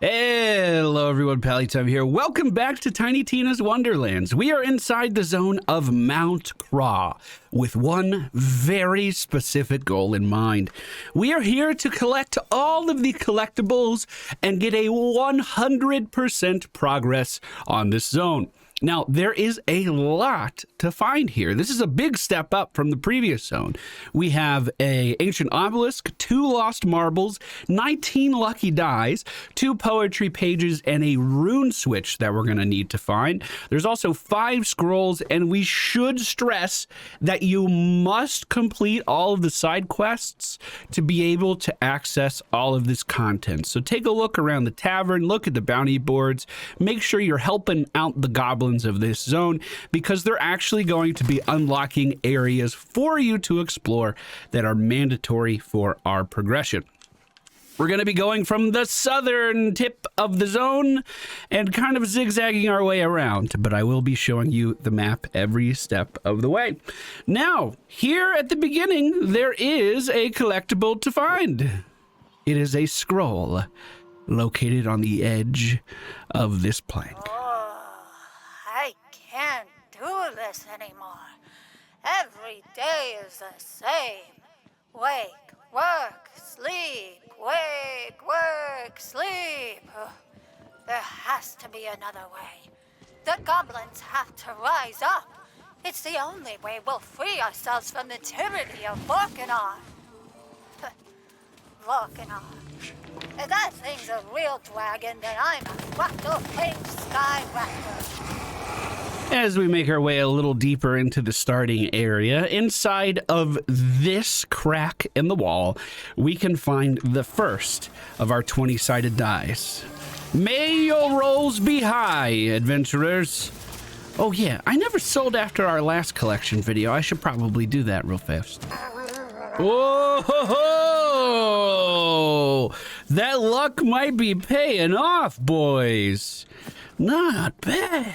Hello everyone, Pallytime here. Welcome back to Tiny Tina's Wonderlands. We are inside the zone of Mount Craw with one very specific goal in mind. We are here to collect all of the collectibles and get a 100% progress on this zone. Now, there is a lot to find here. This is a big step up from the previous zone. We have an ancient obelisk, 2 lost marbles, 19 lucky dies, 2 poetry pages, and a rune switch that we're going to need to find. There's also 5 scrolls, and we should stress that you must complete all of the side quests to be able to access all of this content. So take a look around the tavern, look at the bounty boards, make sure you're helping out the goblins of this zone, because they're actually going to be unlocking areas for you to explore that are mandatory for our progression. We're going to be going from the southern tip of the zone and kind of zigzagging our way around, but I will be showing you the map every step of the way. Now, here at the beginning, there is a collectible to find. It is a scroll located on the edge of this plank. I can't do this anymore. Every day is the same. Wake, work, sleep, wake, work, sleep. There has to be another way. The goblins have to rise up. It's the only way we'll free ourselves from the tyranny of Vorkanar. Vorkanar. If that thing's a real dragon, then I'm a fractal pink sky raptor. As we make our way a little deeper into the starting area, inside of this crack in the wall, we can find the first of our 20-sided dice. May your rolls be high, adventurers. Oh yeah, I never sold after our last collection video. I should probably do that real fast. Whoa! That luck might be paying off, boys. Not bad.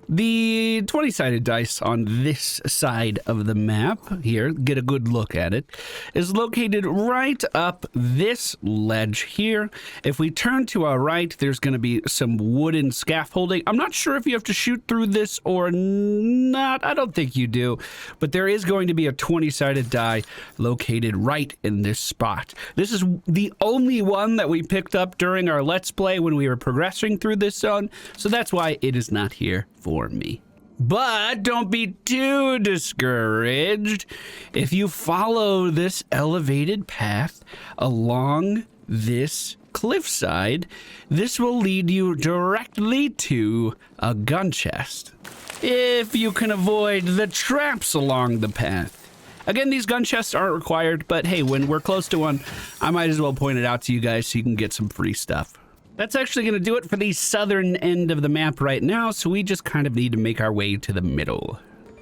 The 20-sided dice on this side of the map, here, get a good look at it, is located right up this ledge here. If we turn to our right, there's going to be some wooden scaffolding. I'm not sure if you have to shoot through this or not. I don't think you do. But there is going to be a 20-sided die located right in this spot. This is the only one that we picked up during our Let's Play when we were progressing through this zone, so that's why it is not here for me. But don't be too discouraged. If you follow this elevated path along this cliffside, this will lead you directly to a gun chest, if you can avoid the traps along the path. Again, these gun chests aren't required, but hey, when we're close to one, I might as well point it out to you guys so you can get some free stuff. That's actually going to do it for the southern end of the map right now, so we just kind of need to make our way to the middle.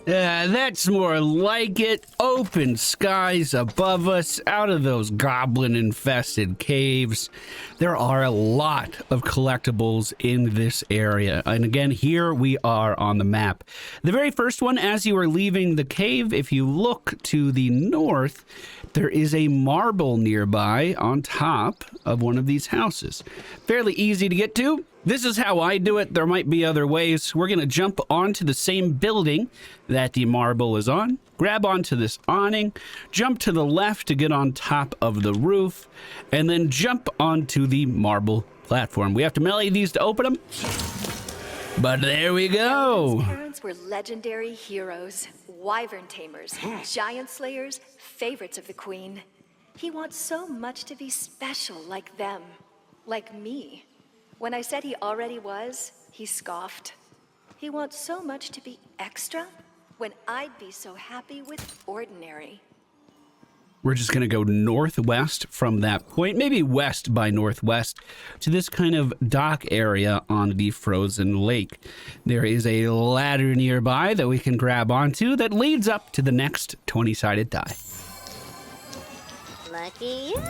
That's more like it. Open skies above us, out of those goblin-infested caves. There are a lot of collectibles in this area. And again, here we are on the map. The very first one, as you are leaving the cave, if you look to the north, there is a marble nearby on top of one of these houses. Fairly easy to get to. This is how I do it. There might be other ways. We're going to jump onto the same building that the marble is on, grab onto this awning, jump to the left to get on top of the roof, and then jump onto the marble platform. We have to melee these to open them, but there we go. His parents were legendary heroes, wyvern tamers, giant slayers, favorites of the queen. He wants so much to be special like them, like me. When I said he already was, he scoffed. He wants so much to be extra when I'd be so happy with ordinary. We're just going to go northwest from that point, maybe west by northwest, to this kind of dock area on the frozen lake. There is a ladder nearby that we can grab onto that leads up to the next 20-sided die. Lucky you.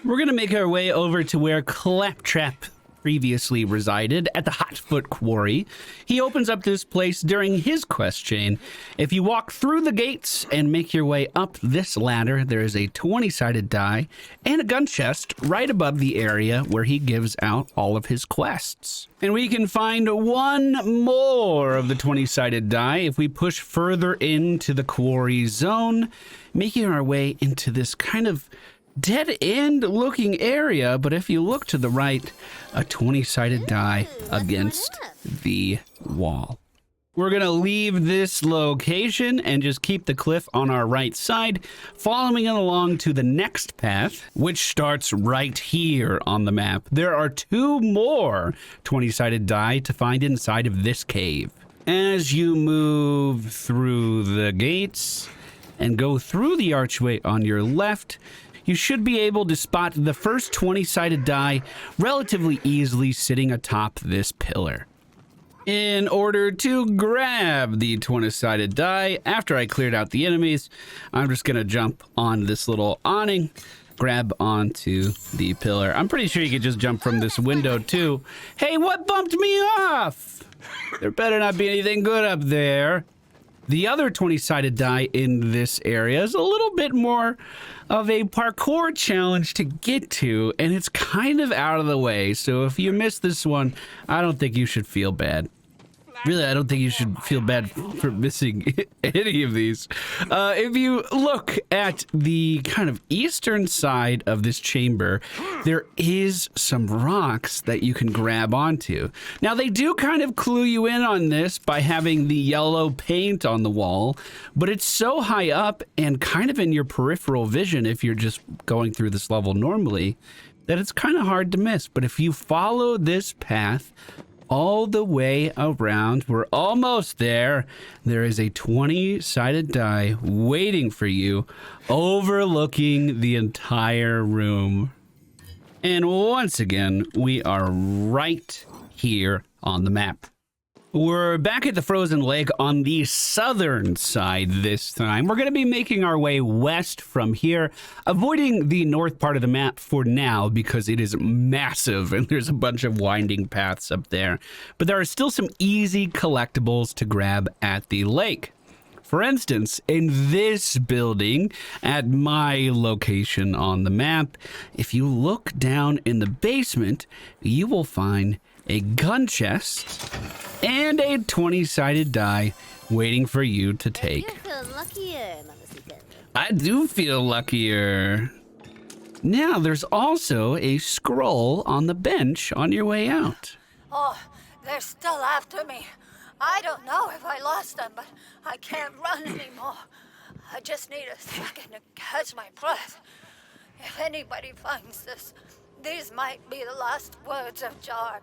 We're going to make our way over to where Claptrap previously resided at the Hotfoot Quarry. He opens up this place during his quest chain. If you walk through the gates and make your way up this ladder, there is a 20-sided die and a gun chest right above the area where he gives out all of his quests. And we can find one more of the 20-sided die if we push further into the quarry zone, making our way into this kind of dead-end looking area. But if you look to the right, a 20-sided die against the wall. We're going to leave this location and just keep the cliff on our right side, following it along to the next path, which starts right here on the map. There are 2 more 20-sided die to find inside of this cave. As you move through the gates and go through the archway on your left, you should be able to spot the first 20-sided die relatively easily sitting atop this pillar. In order to grab the 20-sided die, after I cleared out the enemies, I'm just going to jump on this little awning, grab onto the pillar. I'm pretty sure you could just jump from this window too. Hey, what bumped me off? There better not be anything good up there. The other 20-sided die in this area is a little bit more of a parkour challenge to get to, and it's kind of out of the way. So if you miss this one, I don't think you should feel bad. Really, I don't think you should feel bad for missing any of these. If you look at the kind of eastern side of this chamber, there is some rocks that you can grab onto. Now, they do kind of clue you in on this by having the yellow paint on the wall, but it's so high up and kind of in your peripheral vision if you're just going through this level normally that it's kind of hard to miss. But if you follow this path all the way around, we're almost there. There is a 20-sided die waiting for you, overlooking the entire room. And once again, we are right here on the map. We're back at the frozen lake on the southern side this time. We're going to be making our way west from here, avoiding the north part of the map for now because it is massive and there's a bunch of winding paths up there. But there are still some easy collectibles to grab at the lake. For instance, in this building at my location on the map, if you look down in the basement, you will find a gun chest and a 20-sided die waiting for you to take. You feel luckier, Mamacita. I do feel luckier. Now, there's also a scroll on the bench on your way out. Oh, they're still after me. I don't know if I lost them, but I can't run anymore. I just need a second to catch my breath. If anybody finds this, these might be the last words of Jar.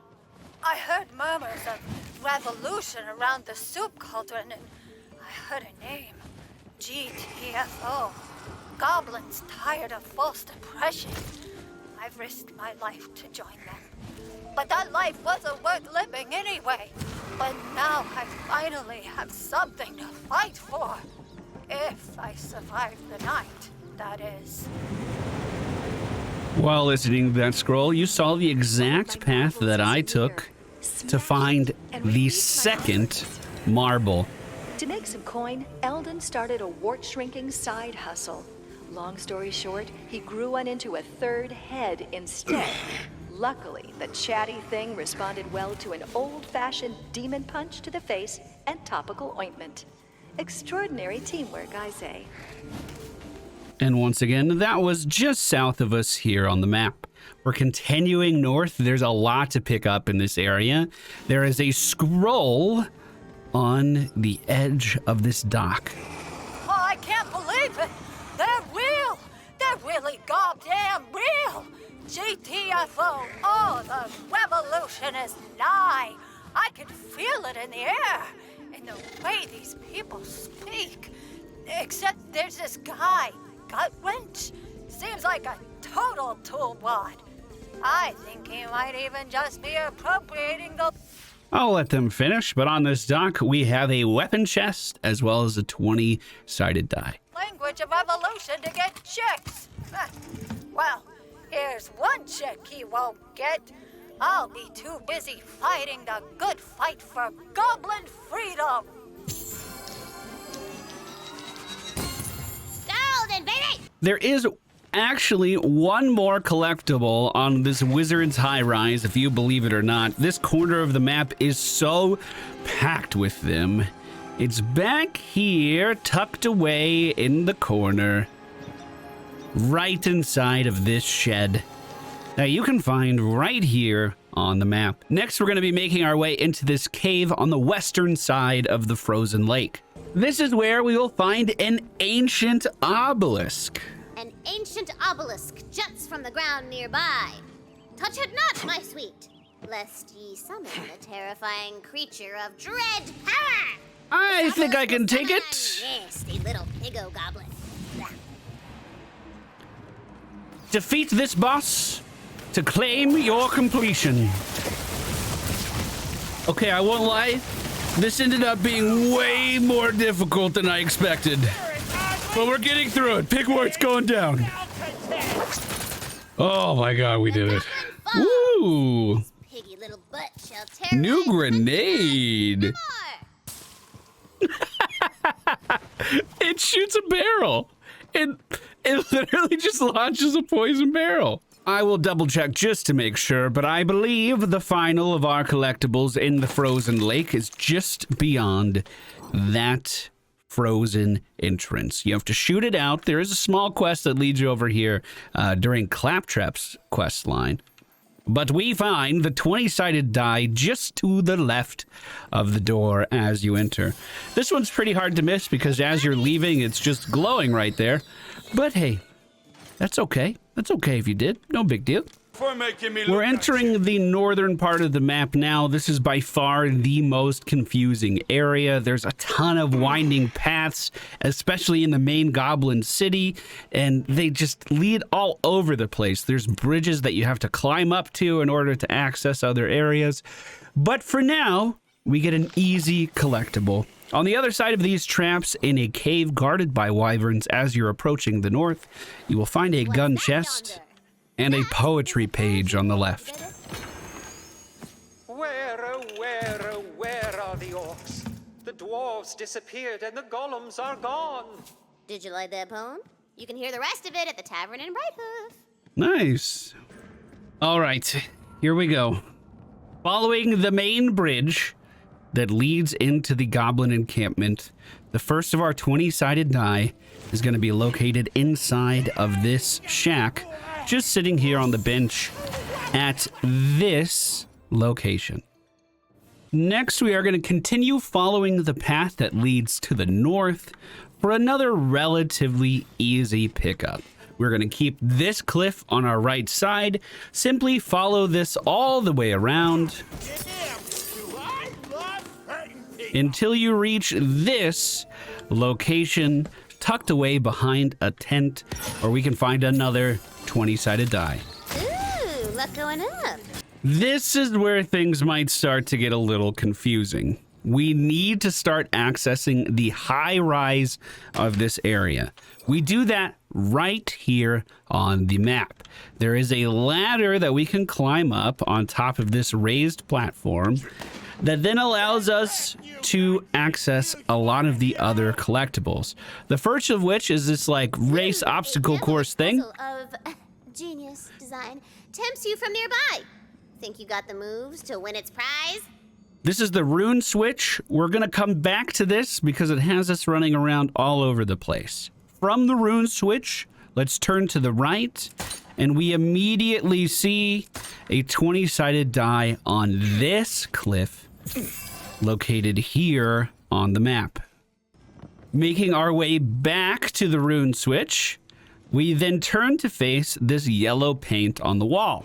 I heard murmurs of revolution around the soup cauldron, and I heard a name. GTFO. Goblins tired of false depression. I've risked my life to join them. But that life wasn't worth living anyway. But now I finally have something to fight for. If I survive the night, that is. While listening to that scroll, you saw the exact path that I took to find the second marble. To make some coin, Eldon started a wart-shrinking side hustle. Long story short, he grew one into a third head instead. Luckily, the chatty thing responded well to an old-fashioned demon punch to the face and topical ointment. Extraordinary teamwork, I say. And once again, that was just south of us here on the map. We're continuing north. There's a lot to pick up in this area. There is a scroll on the edge of this dock. Oh, I can't believe it. They're real. They're really goddamn real. GTFO. Oh, the revolution is nigh. I can feel it in the air, in the way these people speak. Except there's this guy, Gut Wrench. Seems like a total toolbot. I think he might even just be appropriating the... I'll let them finish, but on this dock, we have a weapon chest as well as a 20-sided die. language of evolution to get chicks. Well, here's one chick he won't get. I'll be too busy fighting the good fight for goblin freedom. Golden, baby! There is actually one more collectible on this wizard's high rise, if you believe it or not. This corner of the map is so packed with them. It's back here, tucked away in the corner, right inside of this shed that you can find right here on the map. Next, we're going to be making our way into this cave on the western side of the frozen lake. This is where we will find an ancient obelisk. An ancient obelisk juts from the ground nearby. Touch it not, my sweet, lest ye summon a terrifying creature of dread power. I think I can take it. Nasty little piggo goblin. Defeat this boss to claim your completion. Okay, I won't lie. This ended up being way more difficult than I expected. But we're getting through it. Pigwart's going down. Oh my god, we did it. Woo! Piggy little butt shall tear New grenade. It shoots a barrel. It literally just launches a poison barrel. I will double check just to make sure, but I believe the final of our collectibles in the frozen lake is just beyond that frozen entrance. You have to shoot it out. There is a small quest that leads you over here during Claptrap's quest line. But we find the 20-sided die just to the left of the door as you enter. This one's pretty hard to miss because as you're leaving, it's just glowing right there. But hey, that's okay. That's okay if you did. No big deal. We're entering the northern part of the map now. This is by far the most confusing area. There's a ton of winding paths, especially in the main goblin city, and they just lead all over the place. There's bridges that you have to climb up to in order to access other areas. But for now, we get an easy collectible. On the other side of these traps, in a cave guarded by wyverns as you're approaching the north, you will find a gun chest and a poetry page on the left. Where are the orcs? The dwarves disappeared and the golems are gone. Did you like that poem? You can hear the rest of it at the tavern in Brighthoof. Nice. All right, here we go. Following the main bridge that leads into the goblin encampment, the first of our 20-sided die is going to be located inside of this shack, just sitting here on the bench at this location. Next, we are going to continue following the path that leads to the north for another relatively easy pickup. We're going to keep this cliff on our right side, simply follow this all the way around until you reach this location tucked away behind a tent, or we can find another 20-sided die. Ooh, luck going up. This is where things might start to get a little confusing. We need to start accessing the high rise of this area. We do that right here on the map. There is a ladder that we can climb up on top of this raised platform that then allows us to access a lot of the other collectibles. The first of which is this like race obstacle course thing. Of genius design tempts you from nearby. Think you got the moves to win its prize? This is the Rune switch. We're gonna come back to this because it has us running around all over the place. From the Rune switch, let's turn to the right, and we immediately see a 20-sided die on this cliff located here on the map. Making our way back to the Rune switch, we then turn to face this yellow paint on the wall.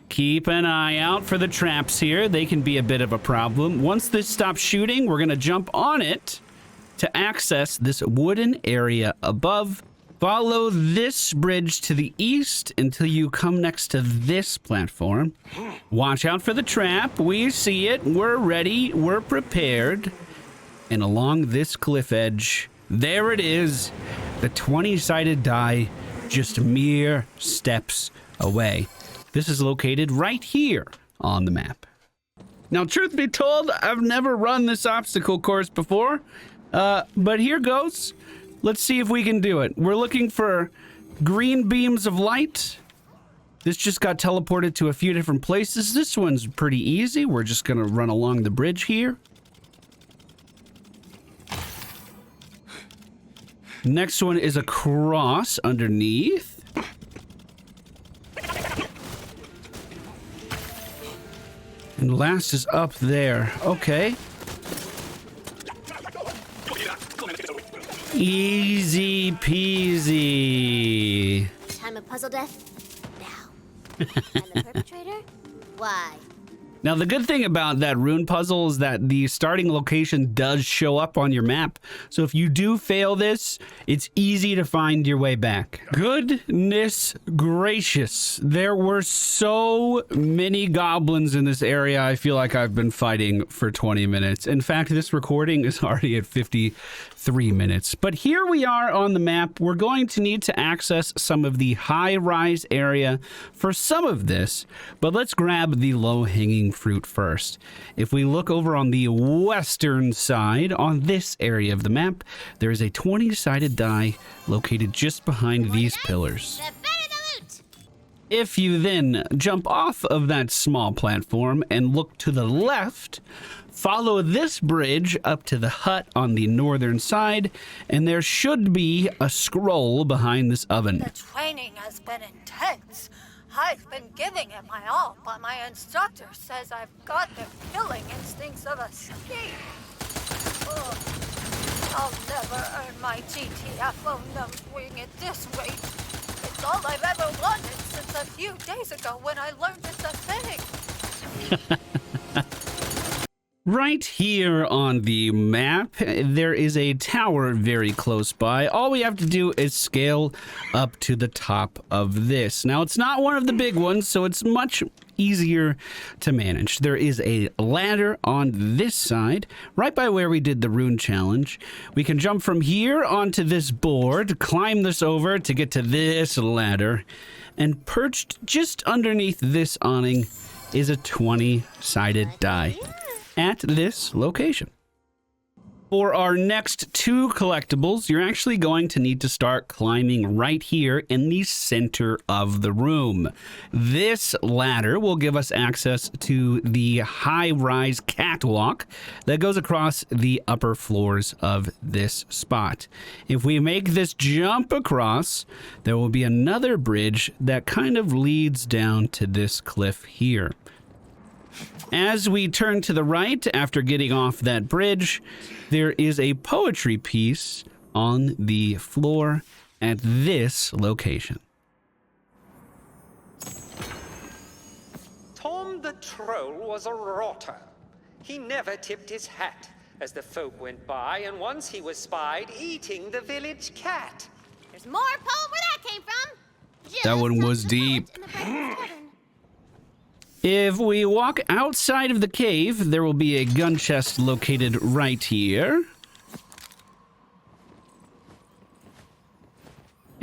Keep an eye out for the traps here. They can be a bit of a problem. Once this stops shooting, we're going to jump on it to access this wooden area above. Follow this bridge to the east until you come next to this platform. Watch out for the trap. We see it. We're ready. We're prepared. And along this cliff edge, there it is. The 20-sided die, just mere steps away. This is located right here on the map. Now, truth be told, I've never run this obstacle course before, but here goes. Let's see if we can do it. We're looking for green beams of light. This just got teleported to a few different places. This one's pretty easy. We're just going to run along the bridge here. Next one is a cross underneath. And last is up there. Okay. Easy peasy. Time of puzzle death? Now. And the perpetrator? Why? Now, the good thing about that rune puzzle is that the starting location does show up on your map. So if you do fail this, it's easy to find your way back. Goodness gracious. There were so many goblins in this area. I feel like I've been fighting for 20 minutes. In fact, this recording is already at 53 minutes. But here we are on the map. We're going to need to access some of the high-rise area for some of this. But let's grab the low-hanging fruit first. If we look over on the western side, on this area of the map, there is a 20-sided die located just behind these pillars. The better the loot! If you then jump off of that small platform and look to the left, follow this bridge up to the hut on the northern side, and there should be a scroll behind this oven. The training has been intense. I've been giving it my all, but my instructor says I've got the killing instincts of a snake. Ugh. I'll never earn my GTFO nose wing at this rate. It's all I've ever wanted since a few days ago when I learned it's a thing. Right here on the map, there is a tower very close by. All we have to do is scale up to the top of this. Now, it's not one of the big ones, so it's much easier to manage. There is a ladder on this side, right by where we did the rune challenge. We can jump from here onto this board, climb this over to get to this ladder, and perched just underneath this awning is a 20-sided die at this location. For our next two collectibles, you're actually going to need to start climbing right here in the center of the room. This ladder will give us access to the high-rise catwalk that goes across the upper floors of this spot. If we make this jump across, there will be another bridge that kind of leads down to this cliff here. As we turn to the right, after getting off that bridge, there is a poetry piece on the floor at this location. Tom the Troll was a rotter. He never tipped his hat as the folk went by, and once he was spied eating the village cat. There's more poem where that came from. That one was deep. If we walk outside of the cave, there will be a gun chest located right here.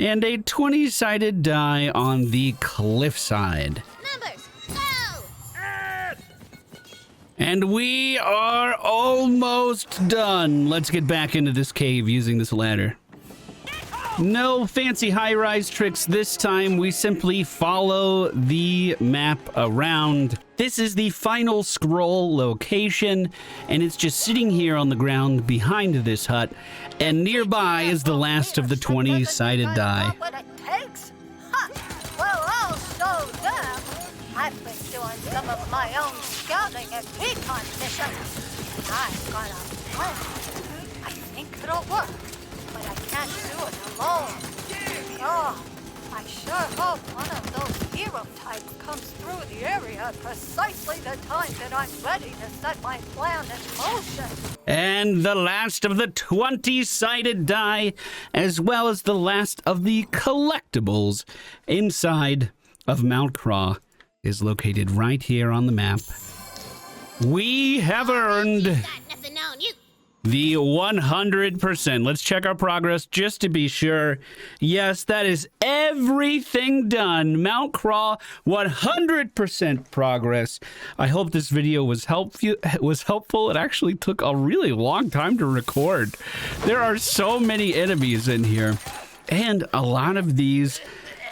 And a 20-sided die on the cliffside. Numbers, go! And we are almost done. Let's get back into this cave using this ladder. No fancy high-rise tricks this time. We simply follow the map around. This is the final scroll location, and it's just sitting here on the ground behind this hut. And nearby is the last of the 20-sided die. What it takes? Huh. Well, I'll show them. I've been doing some of my own scouting and recon missions. I've got a plan. I think it'll work. But I can't do it alone. Oh, I sure hope one of those hero types comes through the area at precisely the time that I'm ready to set my plan in motion. And the last of the 20-sided die, as well as the last of the collectibles inside of Mount Craw, is located right here on the map. We have earned You got nothing on you. the 100%. Let's check our progress just to be sure. Yes, that is everything done. Mount Craw, 100% progress. I hope this video was helpful. It actually took a really long time to record. There are so many enemies in here, and a lot of these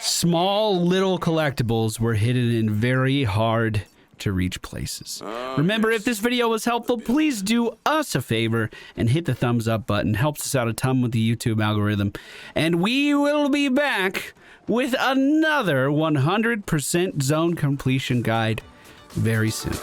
small little collectibles were hidden in very hard to reach places. Remember, if this video was helpful, please do us a favor and hit the thumbs up button. Helps us out a ton with the YouTube algorithm. And we will be back with another 100% zone completion guide very soon.